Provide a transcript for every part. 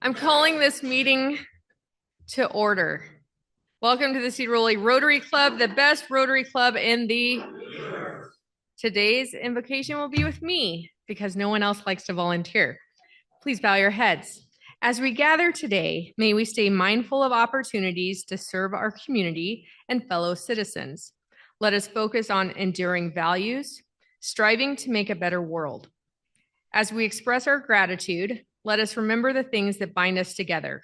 I'm calling this meeting to order. Welcome to the Sedro Woolley Rotary Club, the best Rotary Club in the... Today's invocation will be with me because no one else likes to volunteer. Please bow your heads. As we gather today, may we stay mindful of opportunities to serve our community and fellow citizens. Let us focus on enduring values, striving to make a better world. As we express our gratitude, let us remember the things that bind us together: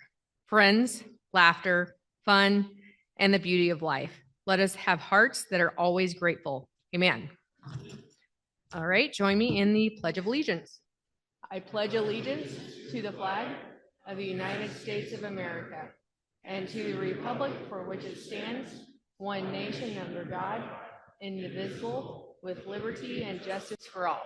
friends, laughter, fun, and the beauty of life. Let us have hearts that are always grateful. Amen. All right, join me in the Pledge of Allegiance. I pledge allegiance to the flag of the United States of America and to the republic for which it stands, one nation under God, indivisible, with liberty and justice for all.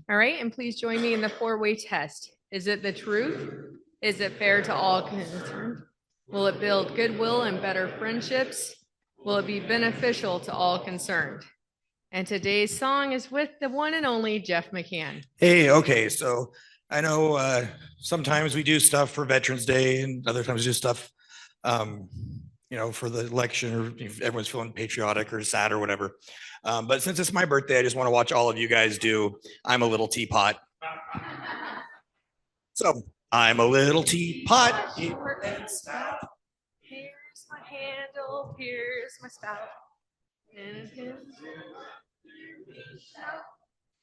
All right, and please join me in the four-way test. Is it the truth? Is it fair to all concerned? Will it build goodwill and better friendships? Will it be beneficial to all concerned? And today's song is with the one and only Jeff McCann. Hey, okay, so I know sometimes we do stuff for Veterans Day and other times we do stuff, for the election, or if everyone's feeling patriotic or sad or whatever. But since it's my birthday, I just want to watch all of you guys do I'm a Little Teapot. So, I'm a little teapot. Here's my handle, here's my spout. And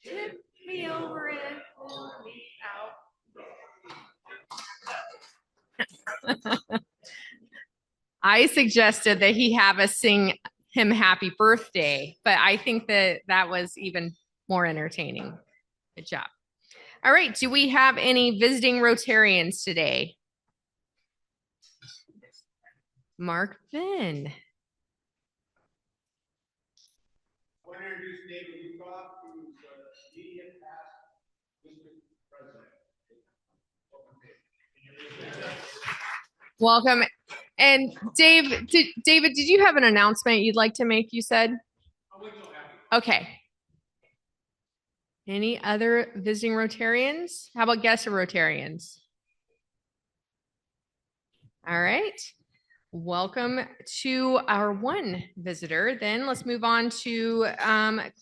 tip me over and pull me out. I suggested that he have us sing him happy birthday, but I think that was even more entertaining. Good job. All right, do we have any visiting Rotarians today? Mark Finn. Welcome. And David, did you have an announcement you'd like to make, you said? Okay. Any other visiting Rotarians? How about guest Rotarians? All right. Welcome to our one visitor. Then let's move on to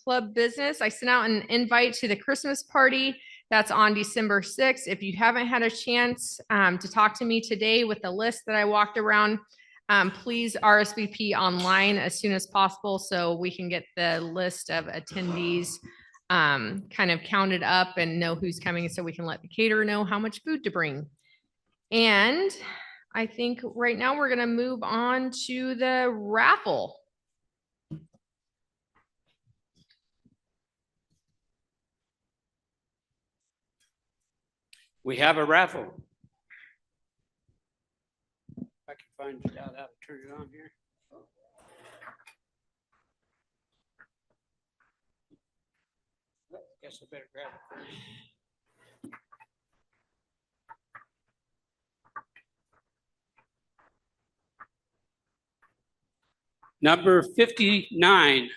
club business. I sent out an invite to the Christmas party. That's on December 6th. If you haven't had a chance to talk to me today with the list that I walked around, please RSVP online as soon as possible so we can get the list of attendees kind of counted up and know who's coming so we can let the caterer know how much food to bring. And I think right now we're going to move on to the raffle. We have a raffle. If I can find out how to turn it on here. Guess I better grab it first. Number 59.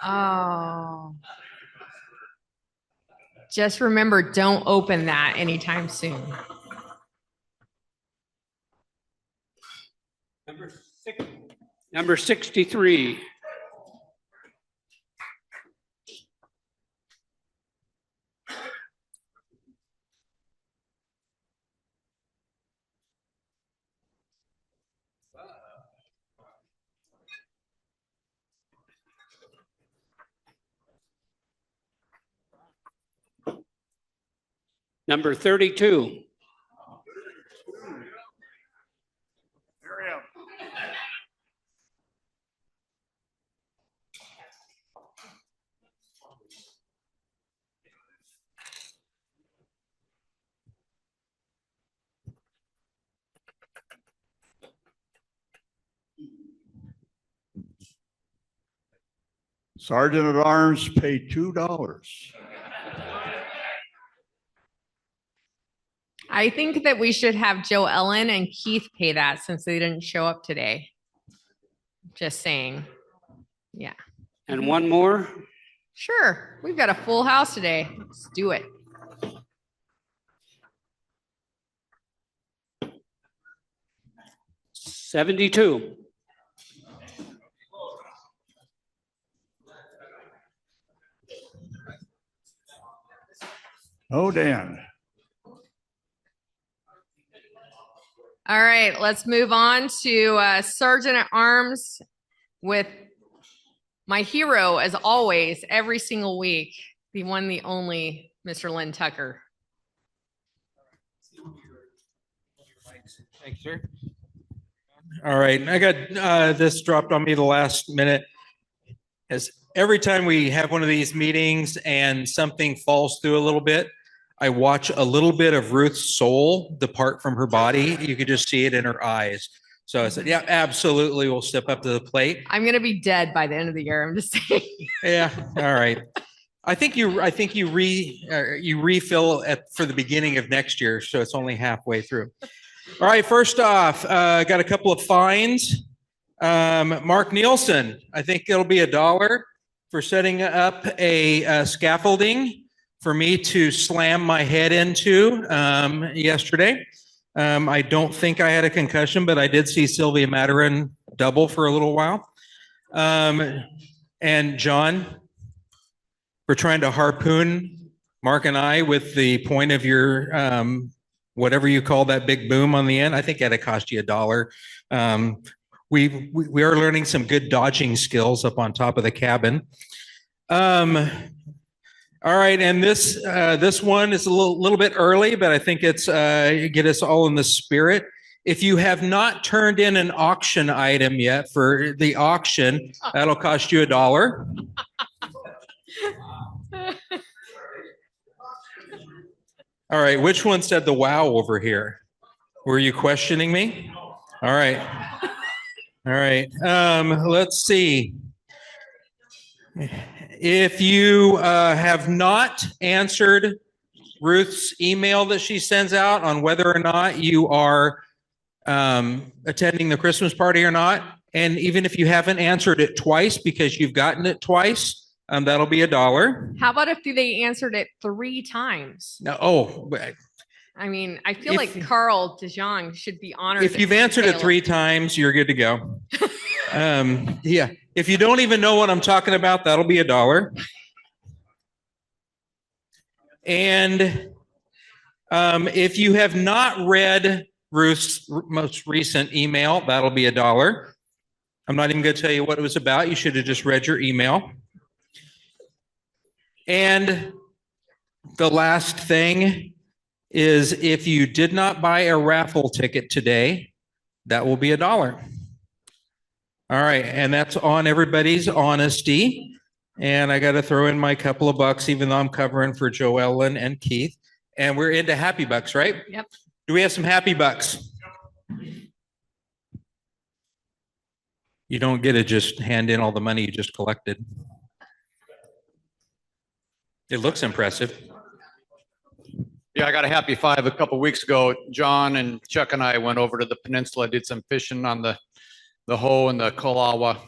Oh. Just remember, don't open that anytime soon. Number 63. Number 32. Hurry up. Sergeant at Arms paid $2. I think that we should have Joe Ellen and Keith pay that since they didn't show up today. Just saying. Yeah. And one more. Sure. We've got a full house today. Let's do it. $72. Oh, Dan. All right, let's move on to Sergeant at Arms with my hero, as always, every single week, the one, the only, Mr. Lynn Tucker. Thanks, sir. All right, I got this dropped on me the last minute. As every time we have one of these meetings and something falls through a little bit, I watch a little bit of Ruth's soul depart from her body. You could just see it in her eyes. So I said, yeah, absolutely. We'll step up to the plate. I'm going to be dead by the end of the year. I'm just saying. Yeah. All right. I think you refill for the beginning of next year. So it's only halfway through. All right. First off, got a couple of fines. Mark Nielsen, I think it'll be $1 for setting up a scaffolding for me to slam my head into yesterday. I don't think I had a concussion, but I did see Sylvia Maturin double for a little while. And John, for trying to harpoon Mark and I with the point of your whatever you call that big boom on the end. I think that'd cost you $1. We are learning some good dodging skills up on top of the cabin. All right, and this one is a little bit early, but I think it's get us all in the spirit. If you have not turned in an auction item yet for the auction, that'll cost you $1. All right, which one said the wow over here? Were you questioning me? All right. All right. Let's see. If you have not answered Ruth's email that she sends out on whether or not you are attending the Christmas party or not, and even if you haven't answered it twice because you've gotten it twice, that'll be $1. How about if they answered it 3 times? No, I mean, I feel like Carl DeJong should be honored. if you've answered it 3 times, you're good to go. Yeah. If you don't even know what I'm talking about, that'll be $1. And if you have not read Ruth's most recent email, that'll be $1. I'm not even going to tell you what it was about. You should have just read your email. And the last thing is, if you did not buy a raffle ticket today, that will be $1. All right, and that's on everybody's honesty. And I got to throw in my couple of bucks, even though I'm covering for Joellen and Keith. And we're into happy bucks, right? Yep. Do we have some happy bucks? You don't get to just hand in all the money you just collected. It looks impressive. Yeah, I got a happy 5 a couple weeks ago. John and Chuck and I went over to the peninsula, did some fishing on the Ho and the Kalawa.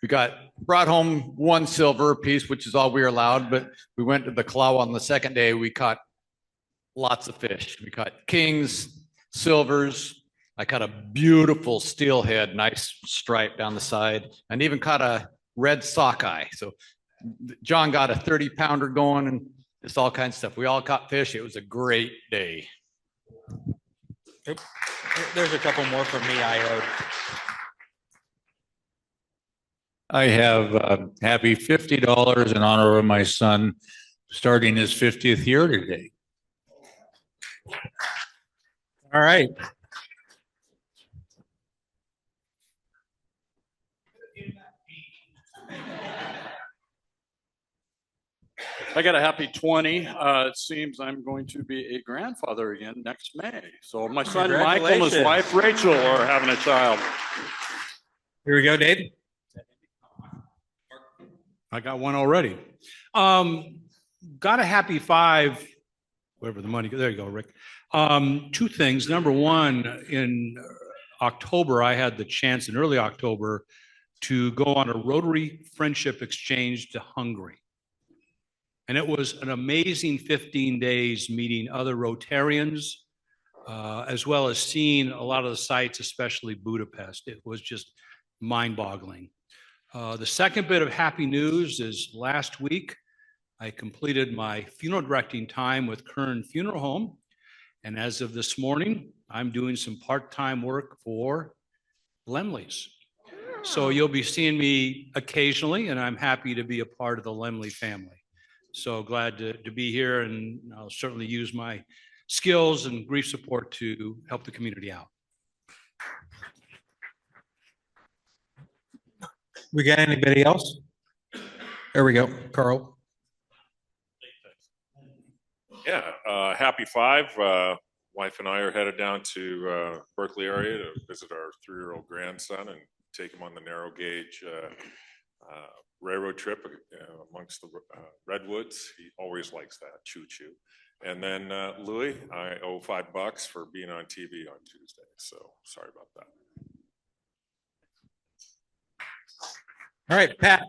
We brought home 1 silver piece, which is all we were allowed, but we went to the Kalawa on the second day. We caught lots of fish. We caught kings, silvers. I caught a beautiful steelhead, nice stripe down the side, and even caught a red sockeye. So John got a 30-pounder going, and it's all kinds of stuff. We all caught fish. It was a great day. There's a couple more from me I owed. I have happy $50 in honor of my son starting his 50th year today. All right. I got a happy 20. It seems I'm going to be a grandfather again next May. So my son Michael and his wife Rachel are having a child. Here we go, Dave. I got one already. Got a happy 5, wherever the money, there you go, Rick. Two things. Number one, in October, I had the chance in early October to go on a Rotary Friendship Exchange to Hungary. And it was an amazing 15 days meeting other Rotarians, as well as seeing a lot of the sites, especially Budapest. It was just mind-boggling. The second bit of happy news is last week, I completed my funeral directing time with Kern Funeral Home. And as of this morning, I'm doing some part-time work for Lemley's. So you'll be seeing me occasionally, and I'm happy to be a part of the Lemley family. So glad to be here, and I'll certainly use my skills and grief support to help the community out. We got anybody else? There we go, Carl. Yeah, happy 5. Wife and I are headed down to Berkeley area to visit our 3-year-old grandson and take him on the narrow gauge railroad trip amongst the redwoods. He always likes that, choo-choo. And then Louis, I owe $5 for being on TV on Tuesday, so sorry about that. All right, Pat.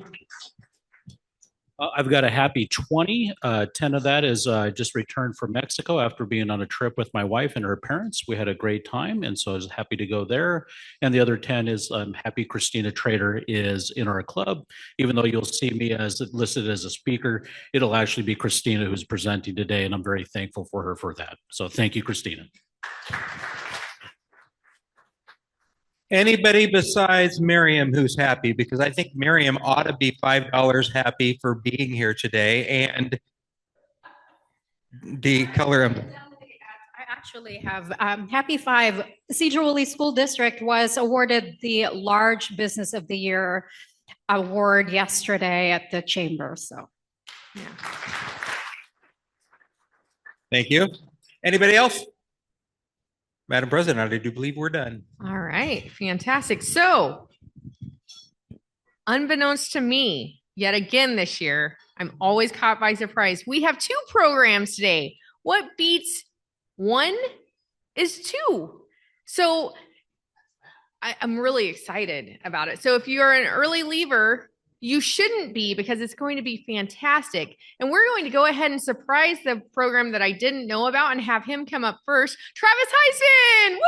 I've got a happy 20. 10 of that is I just returned from Mexico after being on a trip with my wife and her parents. We had a great time, and so I was happy to go there. And the other 10 is I'm happy Christina Trader is in our club. Even though you'll see me as listed as a speaker, it'll actually be Christina who's presenting today, and I'm very thankful for her for that. So thank you, Christina. Anybody besides Miriam who's happy? Because I think Miriam ought to be $5 happy for being here today. And the color. I actually have happy 5. Sedro Woolley School District was awarded the Large Business of the Year award yesterday at the chamber. So, yeah. Thank you. Anybody else? Madam President, I do believe we're done. All right, fantastic. So, unbeknownst to me, yet again this year, I'm always caught by surprise. We have 2 programs today. What beats 1 is 2. So, I'm really excited about it. So, if you're an early leaver, you shouldn't be, because it's going to be fantastic. And we're going to go ahead and surprise the program that I didn't know about and have him come up first. Travis Huisman! Woo!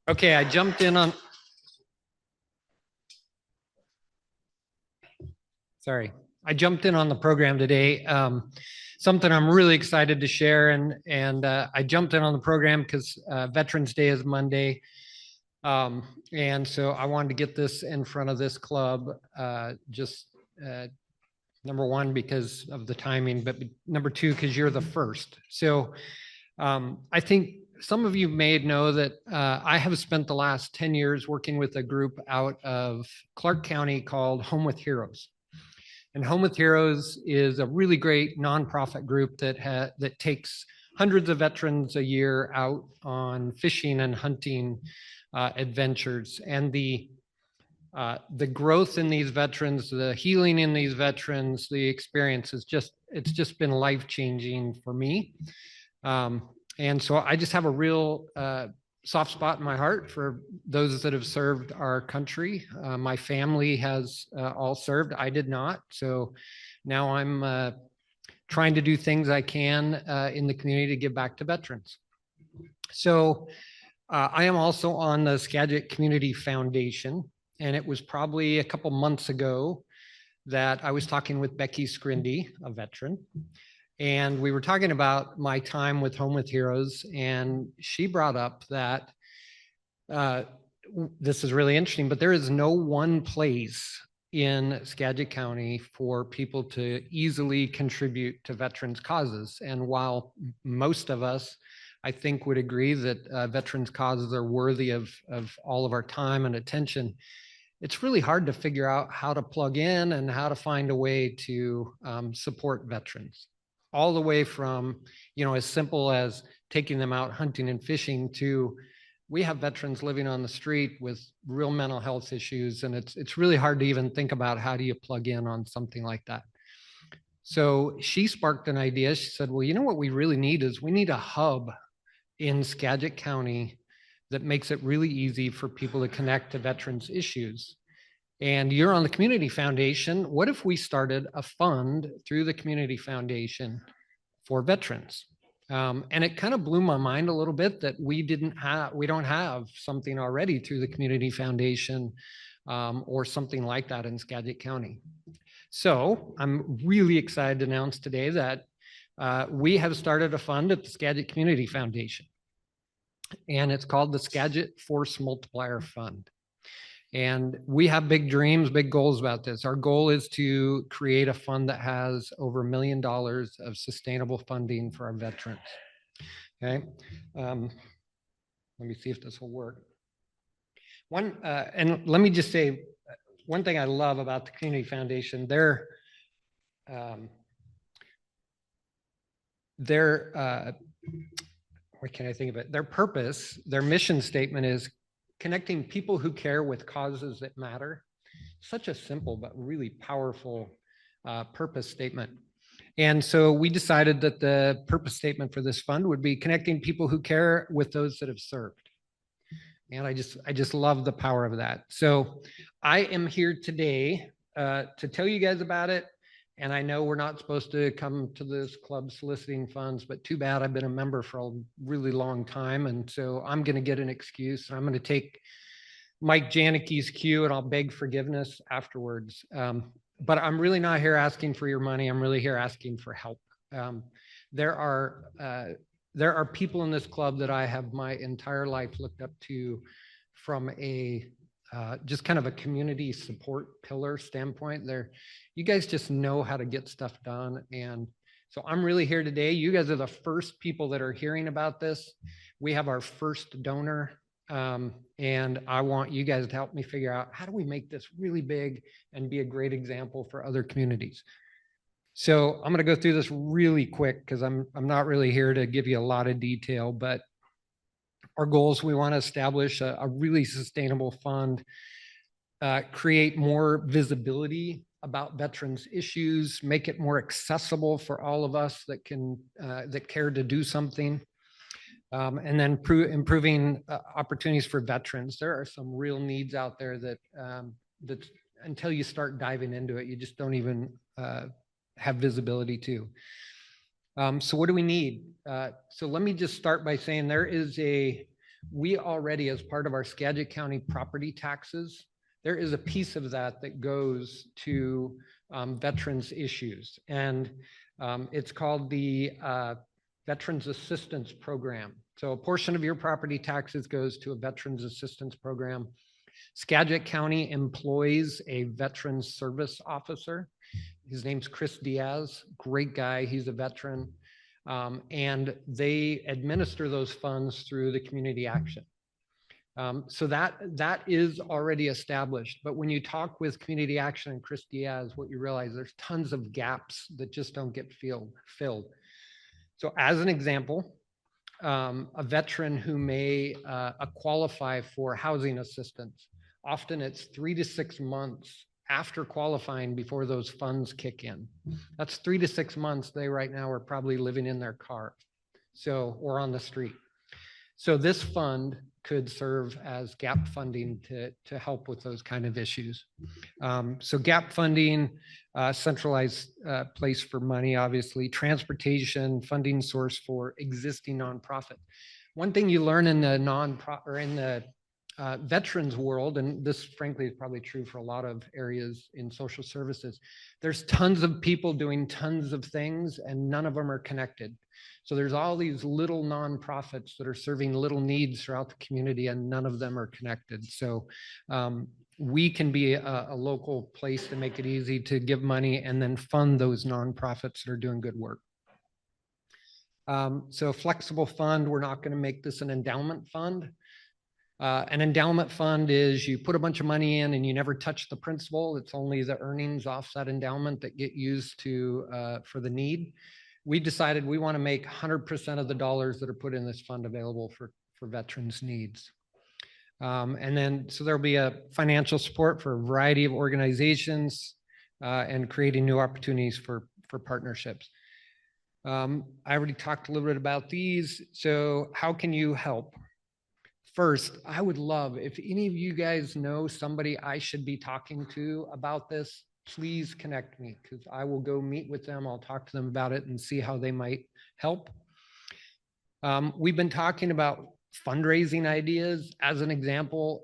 Okay, I jumped in on. Sorry, I jumped in on the program today. Something I'm really excited to share, and I jumped in on the program because Veterans Day is Monday, and so I wanted to get this in front of this club. Number one, because of the timing, but number 2, because you're the first. So I think some of you may know that I have spent the last 10 years working with a group out of Clark County called Home with Heroes. And Home with Heroes is a really great nonprofit group that takes hundreds of veterans a year out on fishing and hunting adventures. And the growth in these veterans, the healing in these veterans, the experience is it's just been life-changing for me. And so I just have a real soft spot in my heart for those that have served our country. My family has all served. I did not. So now I'm trying to do things I can in the community to give back to veterans. So I am also on the Skagit Community Foundation. And it was probably a couple months ago that I was talking with Becky Scrindy, a veteran. And we were talking about my time with Home with Heroes, and she brought up that this is really interesting, but there is no one place in Skagit County for people to easily contribute to veterans' causes. And while most of us I think would agree that veterans causes are worthy of all of our time and attention. It's really hard to figure out how to plug in and how to find a way to support veterans, all the way from, as simple as taking them out hunting and fishing to we have veterans living on the street with real mental health issues. And it's really hard to even think about how do you plug in on something like that. So she sparked an idea. She said, well, what we really need is we need a hub in Skagit County that makes it really easy for people to connect to veterans issues. And you're on the Community Foundation. What if we started a fund through the Community Foundation for veterans? And it kind of blew my mind a little bit that we don't have something already through the Community Foundation or something like that in Skagit County. So I'm really excited to announce today that we have started a fund at the Skagit Community Foundation, and it's called the Skagit Force Multiplier Fund. And we have big dreams, big goals about this. Our goal is to create a fund that has over $1 million of sustainable funding for our veterans. Okay. Let me see if this will work. And let me just say, one thing I love about the Community Foundation, their what can I think of it? Their purpose, their mission statement is connecting people who care with causes that matter. Such a simple but really powerful purpose statement. And so we decided that the purpose statement for this fund would be connecting people who care with those that have served. And I just love the power of that. So I am here today to tell you guys about it. And I know we're not supposed to come to this club soliciting funds, but too bad. I've been a member for a really long time. And so I'm going to get an excuse. And I'm going to take Mike Janicki's cue and I'll beg forgiveness afterwards. But I'm really not here asking for your money. I'm really here asking for help. There are people in this club that I have my entire life looked up to from a just kind of a community support pillar standpoint. You guys just know how to get stuff done. And so I'm really here today. You guys are the first people that are hearing about this. We have our first donor. And I want you guys to help me figure out how do we make this really big and be a great example for other communities. So I'm going to go through this really quick because I'm not really here to give you a lot of detail, but our goals, we want to establish a really sustainable fund, create more visibility about veterans issues, make it more accessible for all of us that care to do something. And then improving opportunities for veterans. There are some real needs out there that until you start diving into it, you just don't even have visibility to. So what do we need? So let me just start by saying we already, as part of our Skagit County property taxes, there is a piece of that goes to veterans issues. And it's called the Veterans Assistance Program. So a portion of your property taxes goes to a Veterans Assistance Program. Skagit County employs a Veterans Service Officer. His name's Chris Diaz, great guy, he's a veteran. And they administer those funds through the community action. So that is already established. But when you talk with community action and Chris Diaz, what you realize there's tons of gaps that just don't get filled. So as an example, a veteran who may qualify for housing assistance, often it's 3 to 6 months after qualifying before those funds kick in. That's 3 to 6 months. They right now are probably living in their car, or on the street. So this fund could serve as gap funding to help with those kind of issues. So gap funding, centralized place for money, obviously, transportation, funding source for existing nonprofit. One thing you learn in the veterans world, and this frankly is probably true for a lot of areas in social services, there's tons of people doing tons of things and none of them are connected. So there's all these little nonprofits that are serving little needs throughout the community and none of them are connected. So we can be a local place to make it easy to give money and then fund those nonprofits that are doing good work. So a flexible fund, we're not going to make this an endowment fund. An endowment fund is you put a bunch of money in and you never touch the principal. It's only the earnings off that endowment that get used to for the need. We decided we want to make 100% of the dollars that are put in this fund available for veterans' needs. And then, so there'll be a financial support for a variety of organizations and creating new opportunities for partnerships. I already talked a little bit about these. So how can you help? First, I would love if any of you guys know somebody I should be talking to about this, please connect me because I will go meet with them. I'll talk to them about it and see how they might help. We've been talking about fundraising ideas. As an example,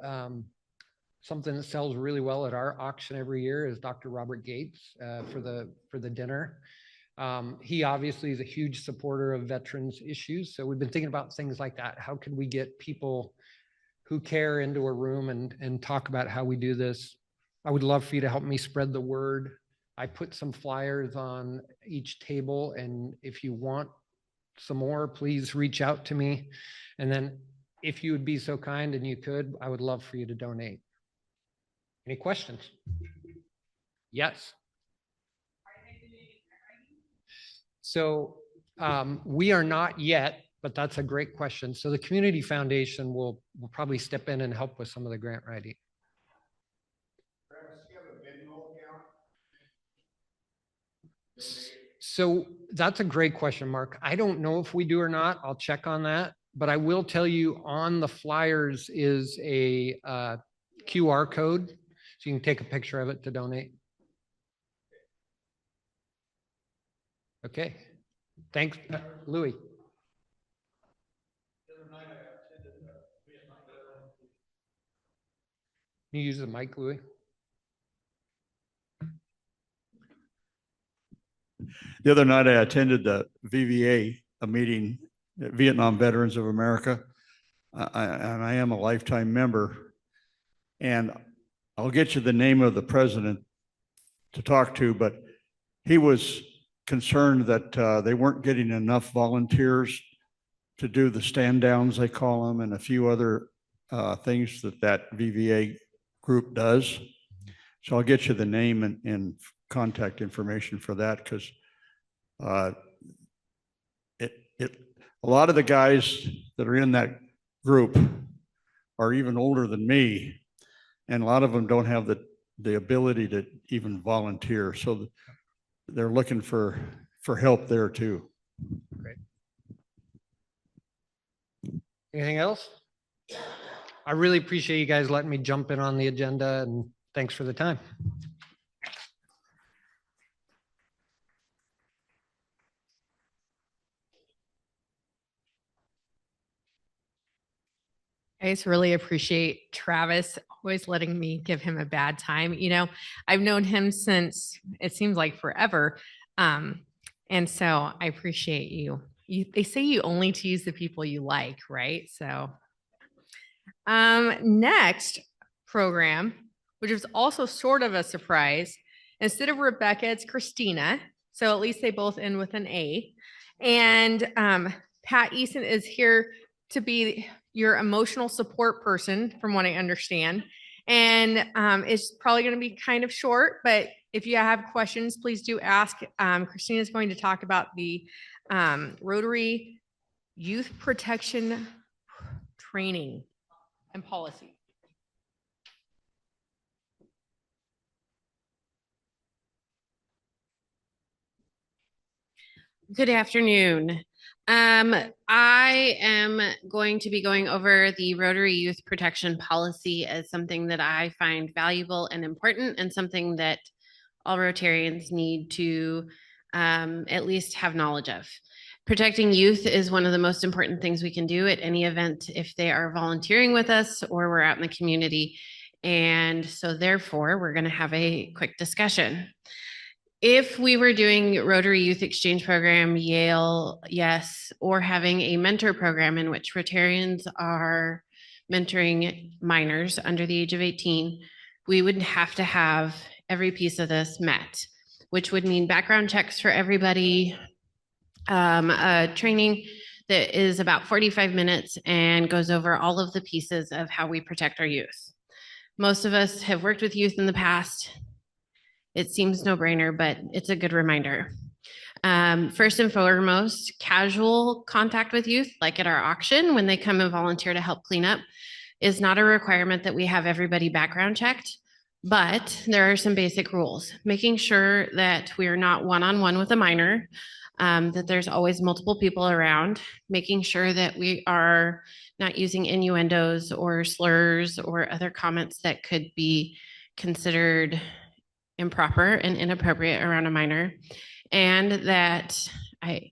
something that sells really well at our auction every year is Dr. Robert Gates for the dinner. He obviously is a huge supporter of veterans issues. So we've been thinking about things like that. How can we get people who care into a room and talk about how we do this? I would love for you to help me spread the word. I put some flyers on each table, and if you want some more, please reach out to me. And then if you would be so kind and you could, I would love for you to donate. Any questions? Yes. So we are not yet, but that's a great question. So the Community Foundation will probably step in and help with some of the grant writing. So that's a great question, Mark. I don't know if we do or not. I'll check on that. But I will tell you on the flyers is a QR code. So you can take a picture of it to donate. Okay. Thanks, Louis. Can you use the mic, Louis? The other night, I attended the VVA, a meeting, Vietnam Veterans of America, and I am a lifetime member. And I'll get you the name of the president to talk to, but he was concerned that they weren't getting enough volunteers to do the stand downs, they call them, and a few other things that VVA group does. So I'll get you the name and contact information for that, because a lot of the guys that are in that group are even older than me, and a lot of them don't have the ability to even volunteer. So they're looking for help there too. Great. Anything else? I really appreciate you guys letting me jump in on the agenda, and thanks for the time. I just really appreciate Travis always letting me give him a bad time. You know, I've known him since it seems like forever. And so I appreciate you. They say you only tease the people you like, right? So next program, which is also sort of a surprise, instead of Rebecca, it's Christina. So at least they both end with an A. And Pat Eason is here to be your emotional support person, from what I understand. And it's probably going to be kind of short, but if you have questions, please do ask. Christina is going to talk about the Rotary Youth Protection Training and Policy. Good afternoon. I am going to be going over the Rotary Youth Protection Policy as something that I find valuable and important, and something that all Rotarians need to at least have knowledge of. Protecting youth is one of the most important things we can do at any event if they are volunteering with us or we're out in the community. And so therefore, we're going to have a quick discussion. If we were doing Rotary Youth Exchange Program, Yale, yes, or having a mentor program in which Rotarians are mentoring minors under the age of 18, we would have to have every piece of this met, which would mean background checks for everybody, a training that is about 45 minutes and goes over all of the pieces of how we protect our youth. Most of us have worked with youth in the past. It seems no-brainer, but it's a good reminder. First and foremost, casual contact with youth, like at our auction, when they come and volunteer to help clean up, is not a requirement that we have everybody background checked, but there are some basic rules. Making sure that we are not one-on-one with a minor, that there's always multiple people around, making sure that we are not using innuendos or slurs or other comments that could be considered improper and inappropriate around a minor. And that I'm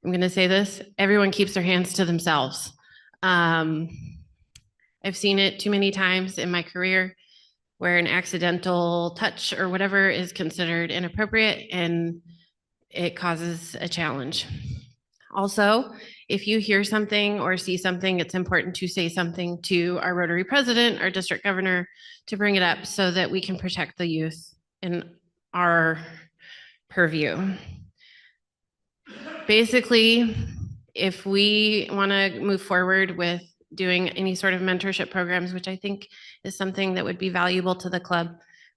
going to say this, everyone keeps their hands to themselves. I've seen it too many times in my career where an accidental touch or whatever is considered inappropriate and it causes a challenge. Also, if you hear something or see something, it's important to say something to our Rotary president, our district governor, to bring it up so that we can protect the youth in our purview. Basically, if we want to move forward with doing any sort of mentorship programs, which I think is something that would be valuable to the club,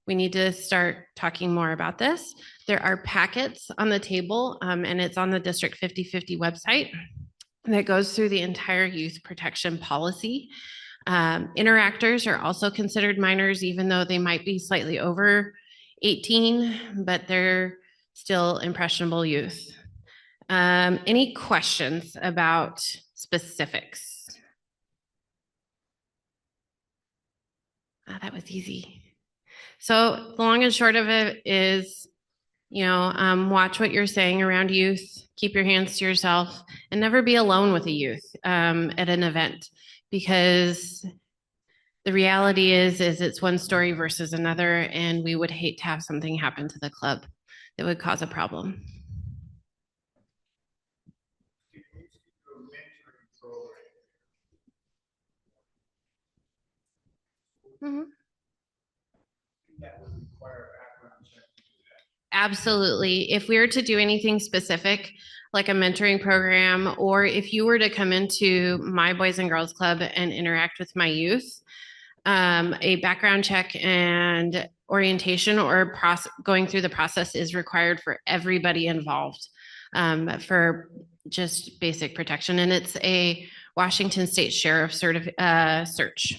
we need to start talking more about this. There are packets on the table, and it's on the District 5050 website that goes through the entire youth protection policy. Interactors are also considered minors, even though they might be slightly over 18, but they're still impressionable youth. Any questions about specifics? That was easy. So the long and short of it is, watch what you're saying around youth, keep your hands to yourself, and never be alone with a youth at an event, because the reality is it's one story versus another, and we would hate to have something happen to the club that would cause a problem. Mm-hmm. Absolutely. If we were to do anything specific, like a mentoring program, or if you were to come into my Boys and Girls Club and interact with my youth, a background check and orientation or going through the process is required for everybody involved for just basic protection. And it's a Washington State Sheriff search.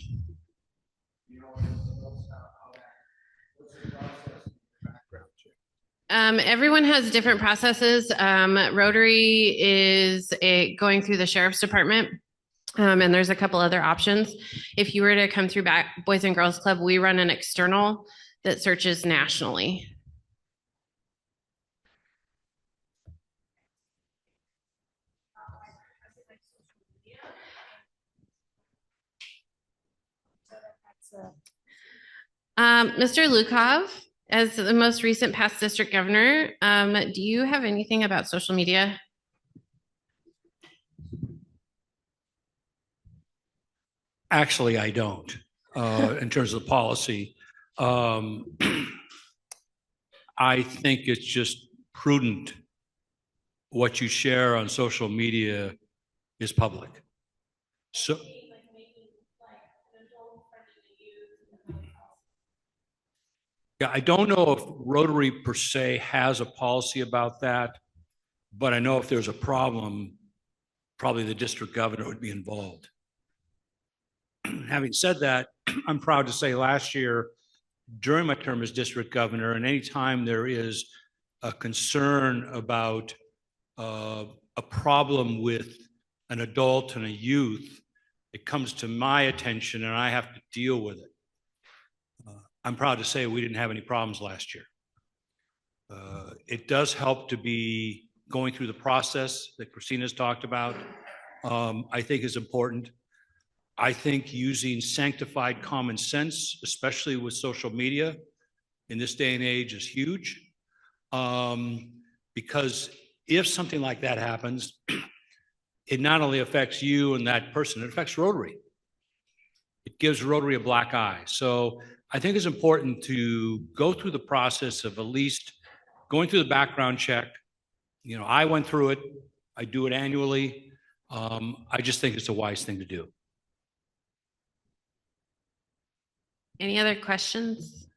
Everyone has different processes. Rotary is going through the Sheriff's Department, and there's a couple other options. If you were to come through Boys and Girls Club, we run an external that searches nationally. Mr. Lukov, as the most recent past district governor, do you have anything about social media? Actually, I don't, in terms of the policy. I think it's just prudent. What you share on social media is public. So. Yeah, I don't know if Rotary per se has a policy about that, but I know if there's a problem, probably the district governor would be involved. Having said that, I'm proud to say last year, during my term as district governor, and anytime there is a concern about a problem with an adult and a youth, it comes to my attention and I have to deal with it. I'm proud to say we didn't have any problems last year. It does help to be going through the process that Christina's talked about, I think is important. I think using sanctified common sense, especially with social media in this day and age, is huge. Because if something like that happens, it not only affects you and that person, it affects Rotary. It gives Rotary a black eye. So I think it's important to go through the process of at least going through the background check. I went through it. I do it annually. I just think it's a wise thing to do. Any other questions?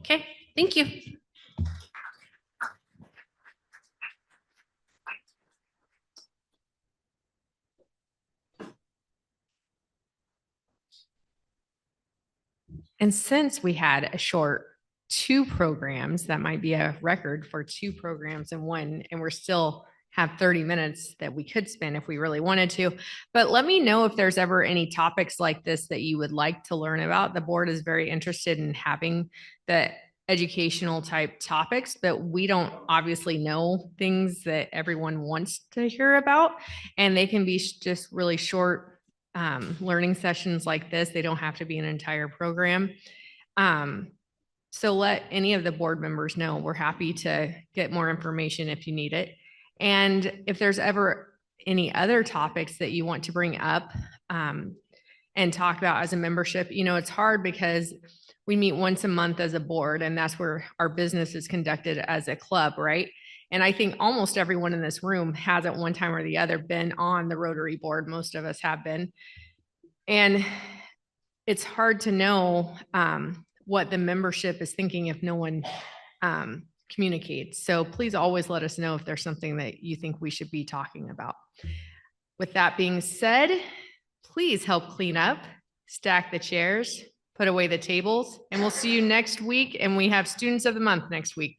Okay, thank you. And since we had a short 2 programs, that might be a record for 2 programs in one, and we're still have 30 minutes that we could spend if we really wanted to. But let me know if there's ever any topics like this that you would like to learn about. The board is very interested in having the educational type topics, but we don't obviously know things that everyone wants to hear about. And they can be just really short learning sessions like this. They don't have to be an entire program. So let any of the board members know. We're happy to get more information if you need it. And if there's ever any other topics that you want to bring up and talk about as a membership, you know, it's hard because we meet once a month as a board, and that's where our business is conducted as a club, right? And I think almost everyone in this room has at one time or the other been on the Rotary board. Most of us have been. And it's hard to know what the membership is thinking if no one communicates. So please always let us know if there's something that you think we should be talking about. With that being said, please help clean up, stack the chairs, put away the tables, and we'll see you next week. And we have Students of the Month next week.